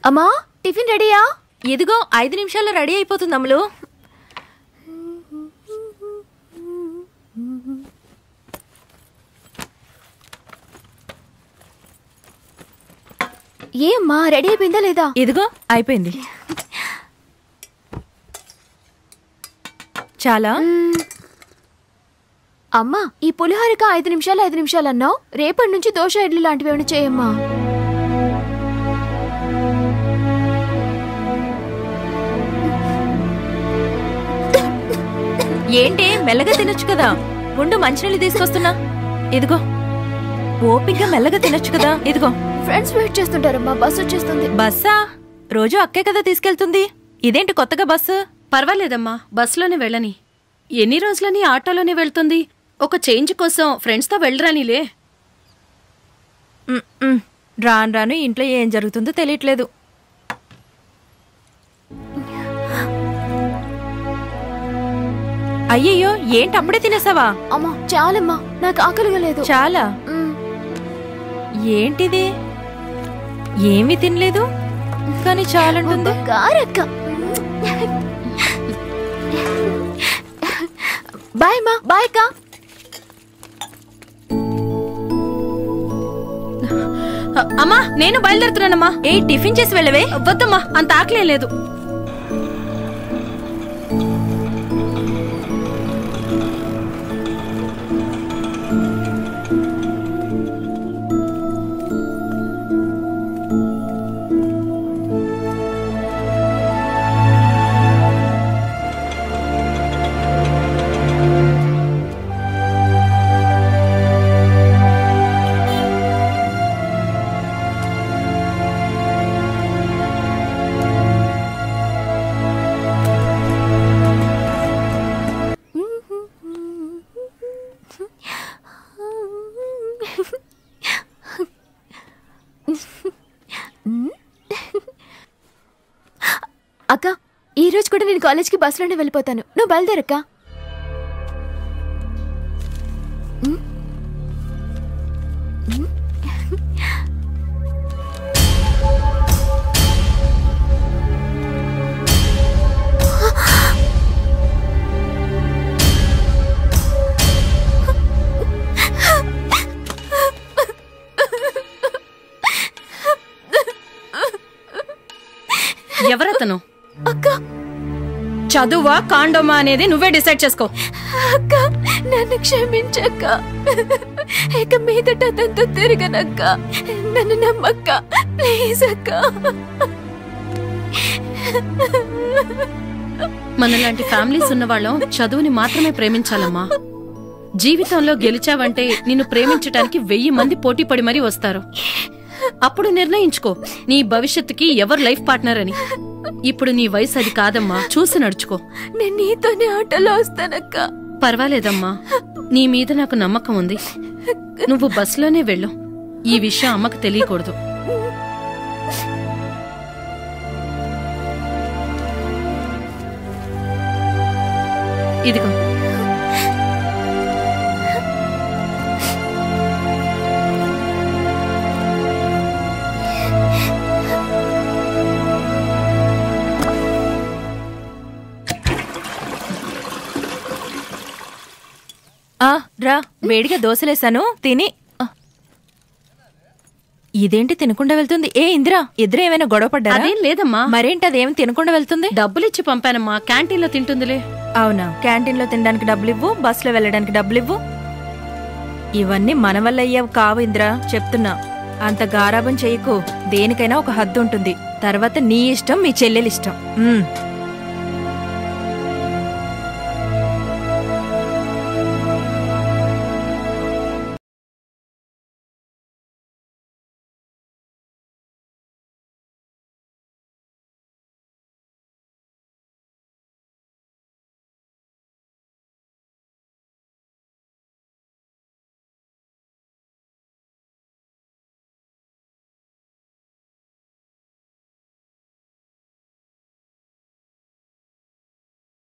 అమ్మా టిఫిన్ రెడీయా? ఇదిగో 5 నిమిషాల్లో రెడీ అయిపోతుంది అమ్ములు. ఏమ్మా రెడీ అయిపోయిందా లేదా? ఇదిగో అయిపోయింది. చాలా అమ్మా ఈ పులిహోరక 5 నిమిషాలు అన్నావు. రేపటి నుంచి దోశ ఇడ్లీ లాంటివి ఏమైనా చేయమ్మా. ఏంటి మెల్లగా తినొచ్చు కదా. ముందు మంచినీళ్ళు తీసుకొస్తున్నా. ఇదిగో ఓపిక మెల్లగా తినొచ్చు కదా. ఇదిగో ఫ్రెండ్స్ వెయిట్ చేస్తుంటారమ్మా. బస్ వచ్చేస్తుంది. బస్సా? రోజు అక్కే కదా తీసుకెళ్తుంది. ఇదేంటి కొత్తగా బస్సు? పర్వాలేదమ్మా, బస్సులోనే వెళ్ళని. ఎన్ని రోజులని ఆటోలోనే వెళ్తుంది. ఒక చేంజ్ కోసం ఫ్రెండ్స్తో వెళ్ళరానిలే. రాను రాను ఇంట్లో ఏం జరుగుతుందో తెలియట్లేదు. అయ్యయ్యో ఏంటి అప్పుడే తినేసావా? అమ్మా చాలమ్మా, నాకు ఆకలిగా లేదు. చాలా? ఏంటిది ఏమీ తినలేదు కానీ చాలంటుంది. బాయ్ అమ్మా. బాయ్ అక్క. అమ్మా నేను బయలుదేరుతున్నానమ్మా. ఏ టిఫిన్ చేసి వెళ్ళవే. వద్దమ్మా, అంత ఆకలే లేదు. అక్క ఈ రోజు కూడా నేను కాలేజ్కి బస్సులోనే వెళ్ళిపోతాను. నువ్వు బయలుదేరక్క. ఎవరతను? అక్క చదువా కాండోమా అనేది నువ్వే డిసైడ్ చేసుకో. అక్క నన్ను క్షమించక్క. ఇక మీదట అతనితో తిరగనక్క. నన్ను నమ్మక్క ప్లీజ్ అక్క. మనలాంటి ఫ్యామిలీస్ ఉన్నవాళ్ళం చదువుని మాత్రమే ప్రేమించాలమ్మా. జీవితంలో గెలిచావంటే నిన్ను ప్రేమించటానికి 1000 మంది పోటీ పడి మరీ వస్తారు. అప్పుడు నిర్ణయించుకో నీ భవిష్యత్తుకి ఎవరు లైఫ్ పార్ట్నర్ అని. ఇప్పుడు నీ వయసు అది కాదమ్మా, చూసి నడుచుకో. నేను నీతోనే ఆటోలో వస్తానక్క. పర్వాలేదమ్మా, నీ మీద నాకు నమ్మకం ఉంది. నువ్వు బస్సులోనే వెళ్ళు. ఈ విషయం అమ్మకు తెలియకూడదు. ఇదిగో రా వేడిగా దోశలేసాను తిని. ఇదేంటి తినకుండా వెళ్తుంది? ఏ ఇందిరా, ఇద్దరు ఏమైనా గొడవ పడ్డారా? అదేం లేదమ్మా. మరేంటి అదేమి తినకుండా వెళ్తుంది? డబ్బులిచ్చి పంపానమ్మా, క్యాంటీన్లో తింటుందిలే. అవునా? క్యాంటీన్లో తినడానికి డబ్బులు ఇవ్వు, బస్సులో వెళ్ళడానికి డబ్బులు ఇవ్వు. ఇవన్నీ మన వల్ల అయ్యావు కావు ఇందిరా, చెప్తున్నా. అంత గారాబం చేయకు. దేనికైనా ఒక హద్దు ఉంటుంది. తర్వాత నీ ఇష్టం, మీ చెల్లెలిష్టం.